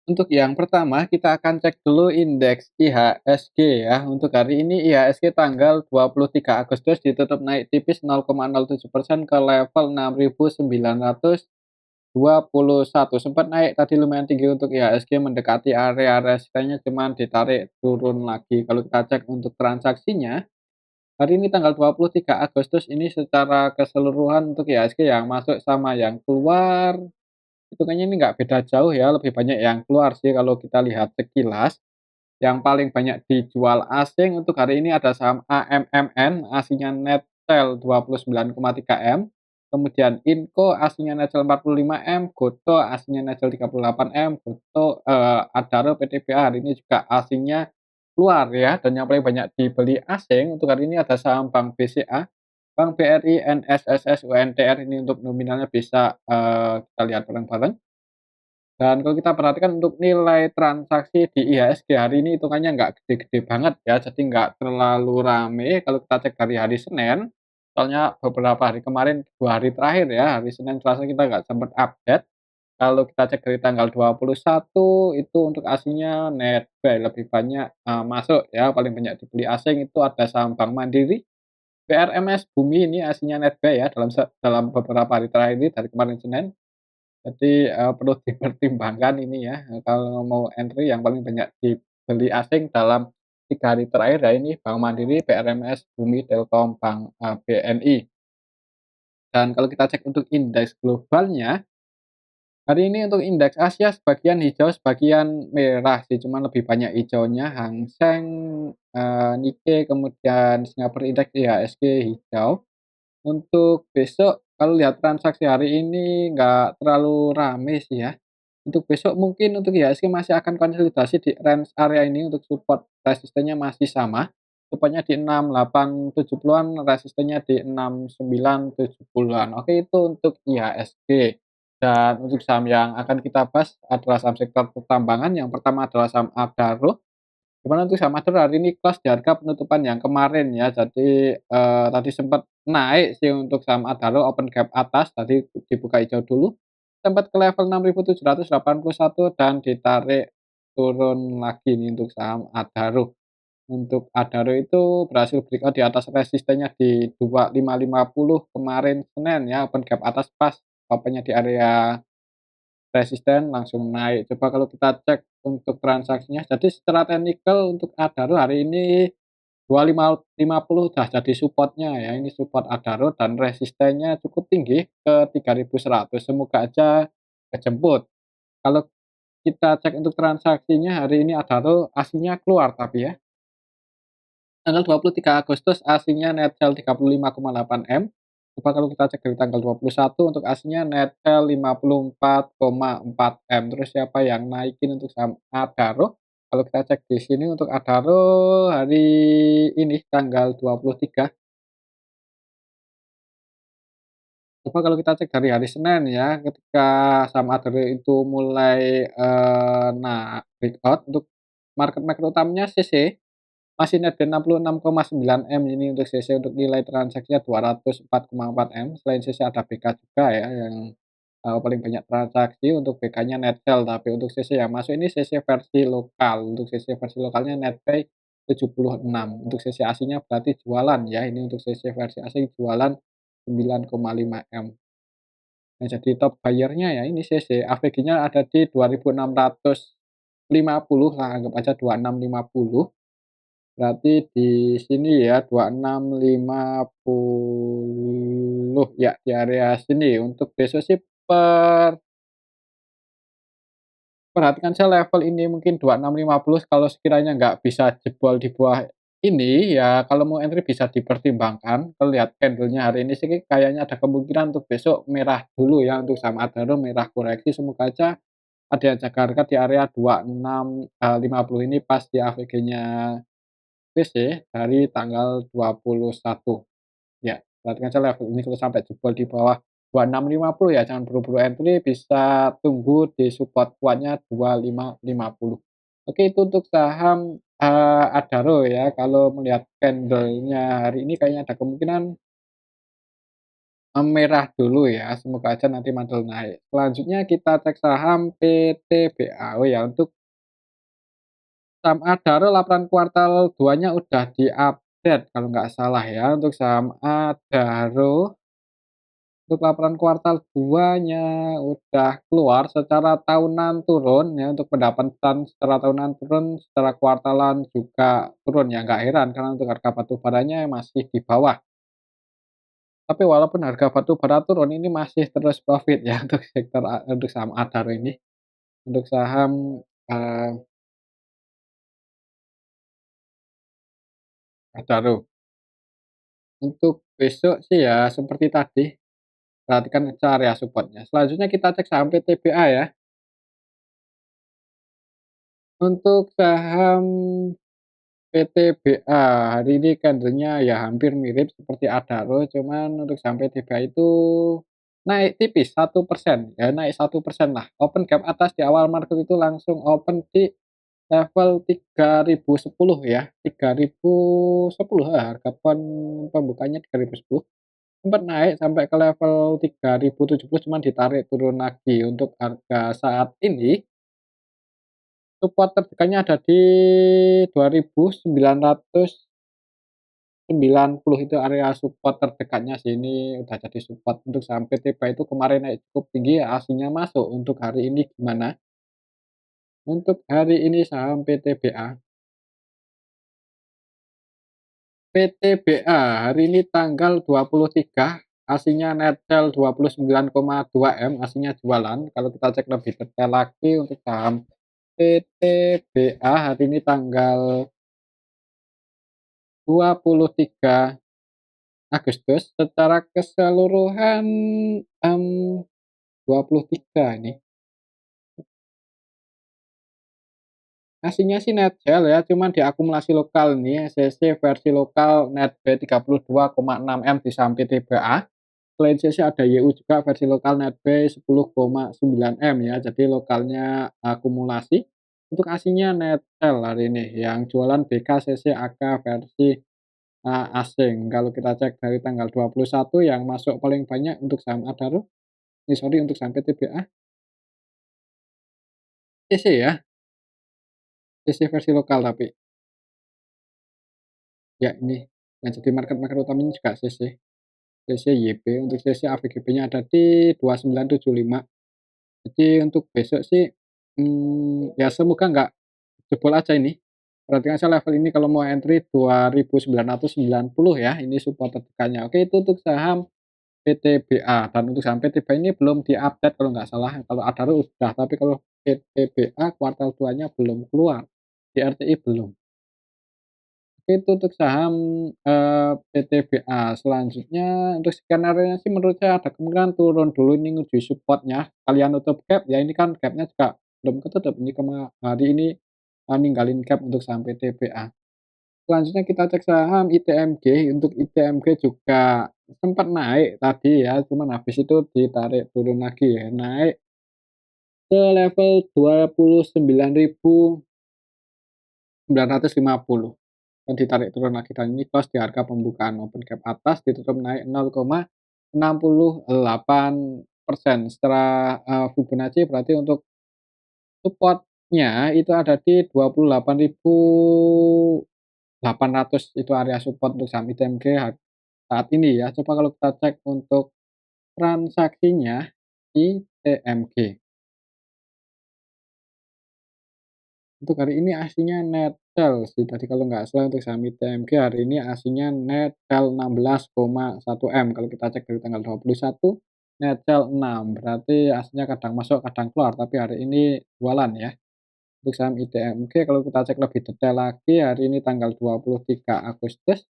Untuk yang pertama kita akan cek dulu indeks IHSG ya. Untuk hari ini IHSG tanggal 23 Agustus ditutup naik tipis 0,07% ke level 6.921. Sempat naik tadi lumayan tinggi untuk IHSG mendekati area resistennya cuman ditarik turun lagi. Kalau kita cek untuk transaksinya, hari ini tanggal 23 Agustus ini secara keseluruhan untuk IHSG yang masuk sama yang keluar hitungannya ini nggak beda jauh ya, lebih banyak yang keluar sih kalau kita lihat sekilas. Yang paling banyak dijual asing untuk hari ini ada saham AMMN, aslinya Netsel 29,3 M, kemudian Inco aslinya Netsel 45 M, Gotoh aslinya Netsel 38 M, Gotoh Adaro PTBA hari ini juga aslinya keluar ya, dan yang paling banyak dibeli asing untuk hari ini ada saham Bank BCA, Bank BRI, NSSS, UNTR ini untuk nominalnya bisa kita lihat bareng-bareng. Dan kalau kita perhatikan untuk nilai transaksi di IHSG hari ini hitungannya nggak gede-gede banget ya, jadi nggak terlalu rame kalau kita cek dari hari Senin. Soalnya beberapa hari kemarin, 2 hari terakhir ya, hari Senin, Selasa kita nggak sempat update. Kalau kita cek dari tanggal 21 itu untuk aslinya netbuy lebih banyak, masuk ya, paling banyak dibeli asing itu ada saham Bank Mandiri, BRMS Bumi ini aslinya netbuy ya dalam beberapa hari terakhir ini dari kemarin Senin. Jadi, perlu dipertimbangkan ini ya, kalau mau entry yang paling banyak dibeli asing dalam 3 hari terakhir ya ini Bank Mandiri, BRMS, Bumi, Telkom, Bank, BNI. Dan kalau kita cek untuk indeks globalnya, hari ini untuk indeks Asia sebagian hijau, sebagian merah sih, cuman lebih banyak hijaunya Hang Seng, Nikkei, kemudian Singapore Index, IHSG hijau. Untuk besok kalau lihat transaksi hari ini nggak terlalu rame sih ya. Untuk besok mungkin untuk IHSG masih akan konsolidasi di range area ini untuk support resistennya masih sama. Supportnya di 6870-an, resistennya di 6970-an. Oke, itu untuk IHSG. Dan untuk saham yang akan kita bahas adalah saham sektor pertambangan. Yang pertama adalah saham Adaro. Di mana untuk saham Adaro hari ini close di harga penutupan yang kemarin ya. Jadi, tadi sempat naik sih untuk saham Adaro open gap atas, tadi dibuka hijau dulu. Sempat ke level 6.781 dan ditarik turun lagi nih untuk saham Adaro. Untuk Adaro itu berhasil breakout di atas resistennya di 2550 kemarin Senin ya, open gap atas pas opennya di area resisten langsung naik. Coba kalau kita cek untuk transaksinya, jadi secara teknikal untuk Adaro hari ini 2550 udah jadi supportnya ya, ini support Adaro dan resistennya cukup tinggi ke 3100, semoga aja kejemput. Kalau kita cek untuk transaksinya hari ini Adaro aslinya keluar tapi ya, tanggal 23 Agustus aslinya Netsel 35,8 M. Coba kalau kita cek dari tanggal 21 untuk aslinya Netsel 54,4 M. Terus siapa yang naikin untuk saham Adaro? Kalau kita cek di sini untuk Adaro hari ini tanggal 23. Coba kalau kita cek dari hari Senin ya, ketika saham Adaro itu mulai, breakout untuk market maker utamanya CC. Masih net gain 66,9 M ini untuk CC untuk nilai transaksinya 204,4 M. Selain CC ada BK juga ya yang, paling banyak transaksi untuk BK-nya Netsel, tapi untuk CC yang masuk ini CC versi lokal. Untuk CC versi lokalnya netbuy 76, untuk CC aslinya berarti jualan ya, ini untuk CC versi asing jualan 9,5 M. Nah jadi top buyer-nya ya ini CC, AVG-nya ada di 2650 lah, anggap aja 2650. Berarti di sini ya 2650 ya di area sini. Untuk besok sih perhatikan saya level ini mungkin 2650 kalau sekiranya nggak bisa jebol di bawah ini, ya kalau mau entry bisa dipertimbangkan. Kalau lihat candle-nya hari ini sih kayaknya ada kemungkinan untuk besok merah dulu ya untuk saham Adaro merah koreksi, semoga aja ada yang jaga harga di area 2650 ini pas di AVG-nya PC dari tanggal 21. Ya, perhatikan aja level ini kalau sampai jebol di bawah 2650 ya jangan buru-buru entry, bisa tunggu di support kuatnya 2550. Oke, itu untuk saham, Adaro ya. Kalau melihat candle-nya hari ini kayaknya ada kemungkinan merah dulu ya, semoga aja nanti mantul naik. Selanjutnya kita cek saham PTBA. Oh ya, untuk saham Adaro laporan kuartal 2-nya udah di-update kalau nggak salah ya, untuk saham Adaro. Untuk laporan kuartal 2-nya udah keluar secara tahunan turun ya, untuk pendapatan secara tahunan turun, secara kuartalan juga turun ya, nggak heran karena untuk harga batu baranya masih di bawah. Tapi walaupun harga batu bara turun ini masih terus profit ya untuk sektor untuk saham Adaro ini. Untuk saham, eee, Adaro. Untuk besok sih ya seperti tadi, perhatikan area support-nya. Selanjutnya kita cek saham PTBA ya. Untuk saham PTBA hari ini candle-nya ya hampir mirip seperti Adaro, cuman untuk saham PTBA itu naik tipis 1% ya, naik 1% lah. Open gap atas di awal market itu langsung open di level 3010 ya, 3010 harga pembukanya 3010. Sempat naik sampai ke level 3070 cuman ditarik turun lagi. Untuk harga saat ini support terdekatnya ada di 2.990 itu area support terdekatnya sih, ini udah jadi support. Untuk saham PTBA itu kemarin naik cukup tinggi, aslinya masuk. Untuk hari ini gimana? Untuk hari ini saham PTBA hari ini tanggal 23, aslinya net sell 29,2 M, aslinya jualan. Kalau kita cek lebih detail lagi untuk saham PTBA hari ini tanggal 23 Agustus, secara keseluruhan, mmm, 23 ini. Aslinya sih Netgel ya, cuman diakumulasi lokal nih, CC versi lokal Netb 32,6 M di saham PTBA. Selain CC ada YU juga versi lokal Netb 10,9 M ya, jadi lokalnya akumulasi. Untuk aslinya Netgel hari ini, yang jualan BK, CC, AK versi asing. Kalau kita cek dari tanggal 21 yang masuk paling banyak untuk saham Adaro, sorry untuk saham PTBA, CC ya, CC versi lokal tapi. Ya ini, yang jadi market-market utamanya juga CC. CC YB, untuk CC AVGB-nya ada di 2975. Jadi untuk besok sih, ya semoga nggak jebol aja ini. Perhatikan aja level ini kalau mau entry 2.990 ya, ini support terdekatnya. Oke, itu untuk saham PTBA, dan untuk saham PTBA ini belum di-update kalau nggak salah. Kalau Adaro udah, tapi kalau PTBA kuartal 2-nya belum keluar, di RTI belum. Itu untuk saham, PTBA. Selanjutnya untuk skenario-nya sih menurut saya ada kemungkinan turun dulu ini menuju support-nya, sekalian nutup gap, ya ini kan gap-nya juga belum ketutup, ini hari ini, ninggalin gap untuk saham PTBA. Selanjutnya kita cek saham ITMG, untuk ITMG juga sempat naik tadi ya, cuman habis itu ditarik turun lagi ya, naik ke level 29.950. Dan ditarik turun lagi, dan ini close di harga pembukaan open gap atas, ditutup naik 0,68%. Setelah, Fibonacci berarti untuk support-nya itu ada di 28.800, itu area support untuk saham ITMG saat ini ya. Coba kalau kita cek untuk transaksinya ITMG. Untuk hari ini aslinya net sell sih tadi kalau nggak salah, untuk saham ITMG hari ini aslinya net sell 16,1 M. Kalau kita cek dari tanggal 21, net sell 6, berarti aslinya kadang masuk kadang keluar, tapi hari ini jualan ya. Untuk saham ITMG kalau kita cek lebih detail lagi, hari ini tanggal 23 Agustus,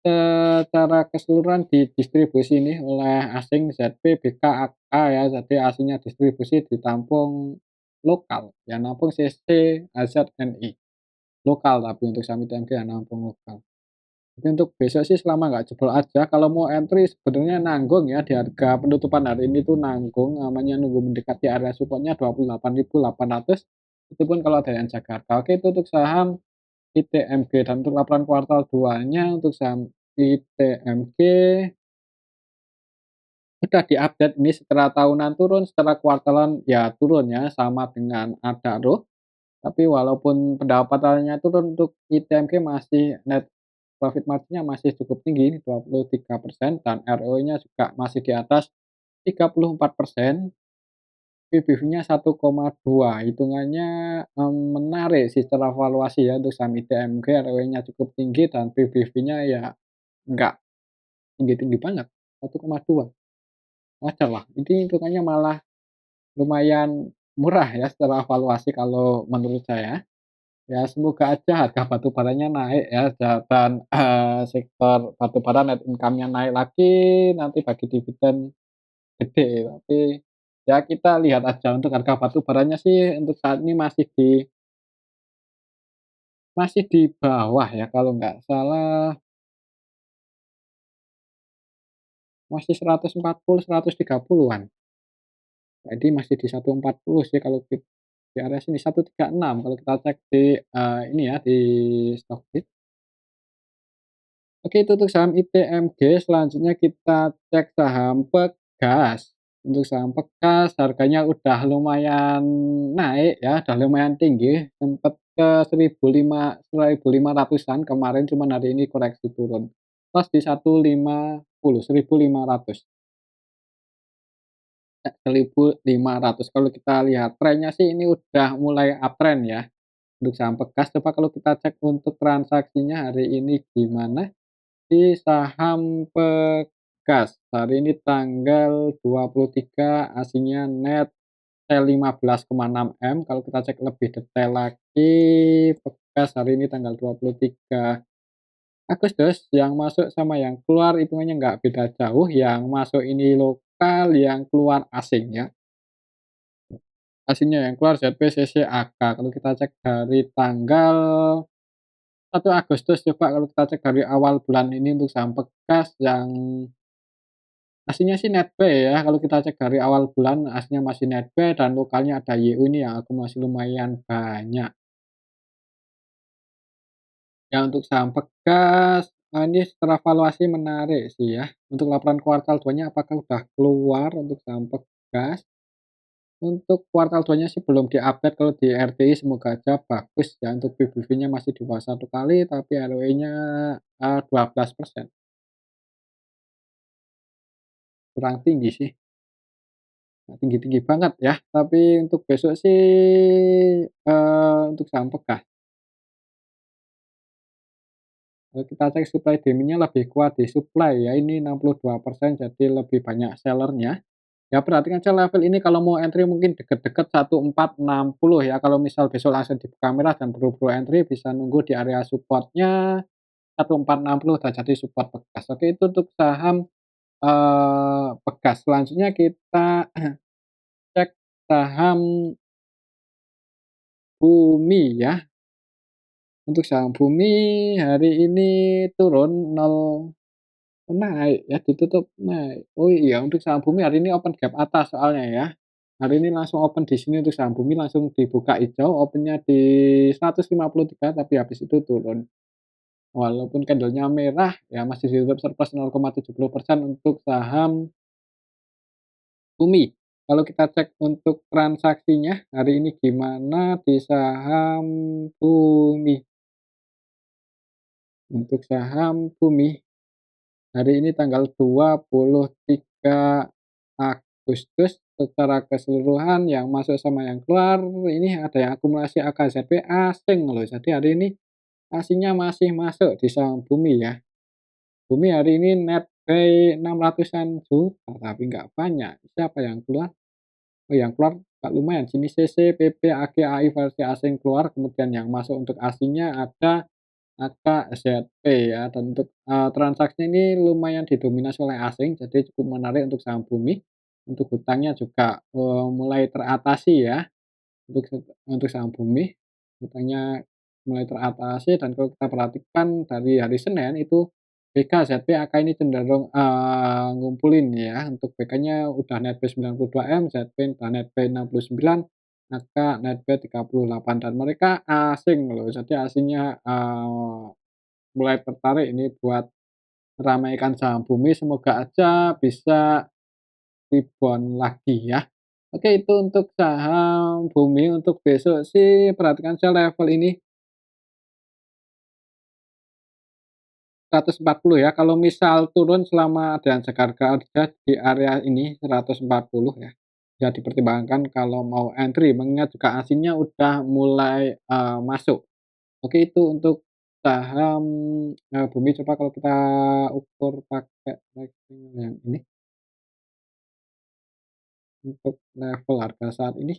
secara keseluruhan didistribusi nih oleh asing ZP, BK, AK ya, jadi aslinya distribusi ditampung lokal, yang nampung CC, AZNI. Lokal, tapi untuk saham ITMG ya nampung lokal. Tapi untuk besok sih selama nggak jebol aja, kalau mau entry sebenarnya nanggung ya, di harga penutupan hari ini tuh nanggung, namanya nunggu mendekati area supportnya 28.800, itu pun kalau ada yang jaga harga. Oke, itu untuk saham ITMG. Dan untuk laporan kuartal 2-nya untuk saham ITMG Udah di-update ini secara tahunan turun, secara kuartalan ya turun ya, sama dengan Adaro. Tapi walaupun pendapatannya turun untuk ITMG masih net profit margin-nya masih cukup tinggi 23% dan ROE-nya juga masih di atas 34%, PBV-nya 1,2, hitungannya, menarik sih secara valuasi ya untuk saham ITMG, ROE-nya cukup tinggi dan PBV-nya ya nggak tinggi-tinggi banget, 1,2, wajarlah. Ini hitungannya malah lumayan murah ya secara valuasi kalau menurut saya. Ya semoga aja harga batu baranya naik ya dan, sektor batu bara net income-nya naik lagi, nanti bagi dividen gede. Tapi ya kita lihat aja untuk harga batu baranya sih untuk saat ini masih di bawah ya kalau nggak salah masih 140, 130-an. Jadi masih di 140 sih kalau di area sini, 136 kalau kita cek di, ini ya di Stockbit. Oke, itu untuk saham ITMG, selanjutnya kita cek saham Pegas. Untuk saham Pegas harganya udah lumayan naik ya, udah lumayan tinggi, sempat ke 1.500-an kemarin, cuman hari ini koreksi turun. Pas di 150, 1.500, 1.500. Kalau kita lihat trennya sih ini udah mulai uptrend ya, untuk saham Pegas. Coba kalau kita cek untuk transaksinya hari ini gimana? Di saham Pegas, hari ini tanggal 23, aslinya net T15,6 M. Kalau kita cek lebih detail lagi, Pegas hari ini tanggal 23 Agustus, yang masuk sama yang keluar hitungannya nggak beda jauh, yang masuk ini lokal, yang keluar asing ya. Asingnya yang keluar ZP-CC-AK. Kalau kita cek dari tanggal 1 Agustus, coba kalau kita cek dari awal bulan ini untuk saham Pegas yang aslinya sih netbuy ya, kalau kita cek dari awal bulan aslinya masih netbuy dan lokalnya ada YU ini yang akumulasi lumayan banyak. Ya untuk saham Pegas, ini secara valuasi menarik sih ya. Untuk laporan kuartal 2-nya apakah udah keluar untuk saham Pegas? Untuk kuartal 2-nya sih belum diupdate, kalau di RTI semoga aja bagus ya, untuk PBV-nya masih di bawah 1 kali tapi ROE-nya, 12%, kurang tinggi sih. Nggak tinggi-tinggi banget ya, tapi untuk besok sih, untuk saham Pegas, kalau kita cek supply demand-nya lebih kuat di supply ya, ini 62% jadi lebih banyak seller-nya. Ya perhatikan aja level ini kalau mau entry mungkin deket-deket 1460 ya, kalau misal besok langsung dibuka merah dan buru-buru entry bisa nunggu di area support-nya 1460 udah jadi support Pegas. Oke itu untuk saham, Pegas. Selanjutnya kita cek saham Bumi ya. Untuk saham Bumi hari ini turun 0, naik ya, ditutup naik. Oh iya, untuk saham Bumi hari ini open gap atas soalnya ya. Hari ini langsung open di sini untuk saham Bumi langsung dibuka hijau, opennya di 153 tapi habis itu turun. Walaupun candlenya merah, ya masih ditutup surplus 0,70% untuk saham Bumi. Kalau kita cek untuk transaksinya hari ini gimana di saham Bumi. Untuk saham Bumi hari ini tanggal 23 Agustus, secara keseluruhan yang masuk sama yang keluar ini ada yang akumulasi AKZP asing loh. Jadi hari ini asingnya masih masuk di saham Bumi ya. Bumi hari ini net buy 600-an juta tapi nggak banyak. Siapa yang keluar? Oh yang keluar nggak lumayan sini CC, PP, AG, AI versi asing keluar, kemudian yang masuk untuk asingnya ada AKZP ya, dan untuk, transaksinya ini lumayan didominasi oleh asing, jadi cukup menarik untuk saham Bumi. Untuk hutangnya juga, mulai teratasi ya, untuk saham Bumi, hutangnya mulai teratasi dan kalau kita perhatikan dari hari Senin itu BK, ZP, AK ini cenderung, ngumpulin ya, untuk BK-nya udah netbuy 92 M, ZP udah netbuy 69, AK netbuy 38 dan mereka asing loh, jadi asingnya, mulai tertarik ini buat meramaikan saham Bumi, semoga aja bisa rebound lagi ya. Oke, itu untuk saham Bumi untuk besok sih perhatikan saja level ini 140 ya. Kalau misal turun selama ada yang jaga harga di area ini 140 ya, bisa dipertimbangkan kalau mau entry mengingat juga asingnya udah mulai, masuk. Oke, itu untuk saham, Bumi. Coba kalau kita ukur pakai rectangle yang ini untuk level harga saat ini,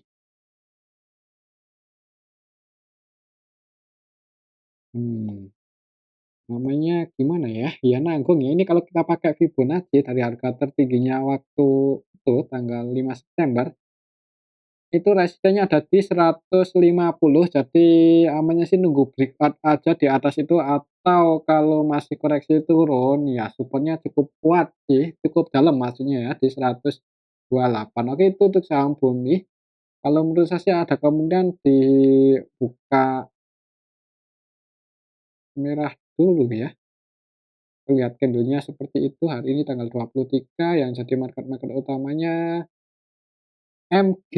hmm. Namanya gimana ya, ya nanggung ya, ini kalau kita pakai Fibonacci dari harga tertingginya waktu itu tanggal 5 September, itu resistennya ada di 150, jadi amannya sih nunggu breakout aja di atas itu atau kalau masih koreksi turun, ya support-nya cukup kuat sih, cukup dalam maksudnya ya di 128. Oke, itu untuk saham Bumi, kalau menurut saya sih ada kemungkinan dibuka merah dulu ya. Lihat candle-nya seperti itu, hari ini tanggal 23 yang jadi market-market utamanya MG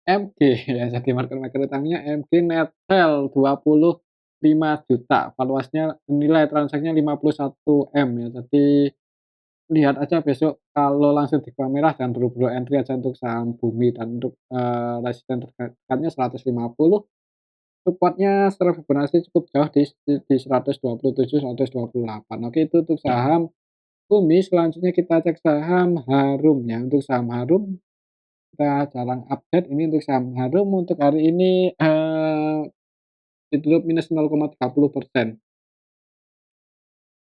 MG yang jadi market-market utamanya MG Netel 25 juta, valuasinya nilai transaksinya 51 M ya. Jadi lihat aja besok kalau langsung di merah dan buru-buru entry aja untuk saham Bumi dan untuk, resisten terdekatnya 150, support-nya secara Fibonacci cukup jauh di 127, 128. Oke, itu untuk saham Bumi. Selanjutnya kita cek saham Harum ya. Untuk saham Harum kita jarang update, ini untuk saham Harum untuk hari ini, ditutup minus 0,30%.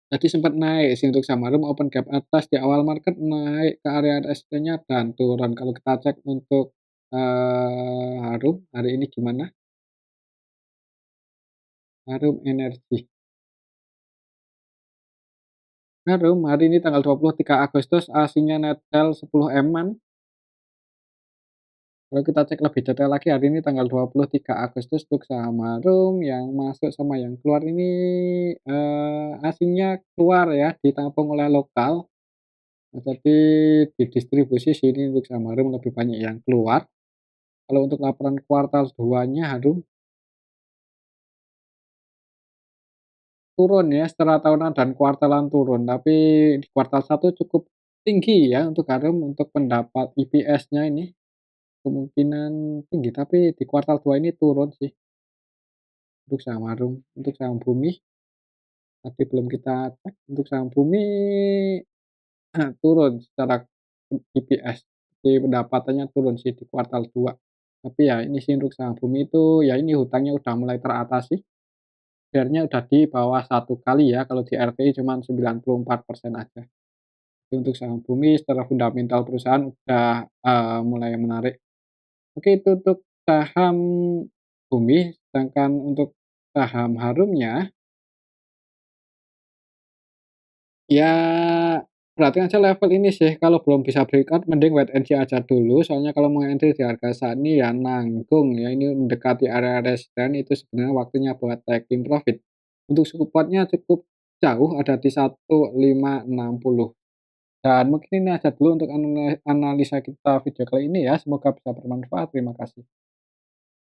Tadi sempat naik sih untuk saham Harum, open gap atas di awal market naik ke area resistenya dan turun. Kalau kita cek untuk, Harum hari ini gimana? Harum Energi. Harum hari ini tanggal 23 Agustus aslinya netel 10 M-an. Kalau kita cek lebih detail lagi hari ini tanggal 23 Agustus untuk saham Harum yang masuk sama yang keluar ini, asingnya keluar ya, ditampung oleh lokal. Nah, jadi di distribusi sini untuk saham Harum lebih banyak yang keluar. Kalau untuk laporan kuartal 2-nya Harum turun ya, secara tahunan dan kuartalan turun, tapi di kuartal 1 cukup tinggi ya untuk Harum, untuk pendapat EPS-nya ini kemungkinan tinggi, tapi di kuartal 2 ini turun sih untuk saham Harum. Untuk saham Bumi tadi belum kita cek, untuk saham Bumi turun secara EPS, di pendapatannya turun sih di kuartal 2. Tapi ya ini sih untuk saham Bumi itu, ya ini hutangnya udah mulai teratasi, share-nya udah di bawah 1 kali ya, kalau di RTI cuman 94% aja. Jadi untuk saham Bumi secara fundamental perusahaan udah, mulai menarik. Oke, itu untuk saham Bumi, sedangkan untuk saham Harumnya, ya perhatikan aja level ini sih, kalau belum bisa breakout mending wait and see aja dulu, soalnya kalau mau entry di harga saat ini ya nanggung ya, ini mendekati area resisten itu sebenarnya waktunya buat taking profit. Untuk support-nya cukup jauh, ada di 1560. Dan mungkin ini aja dulu untuk analisa kita video kali ini ya, semoga bisa bermanfaat, terima kasih.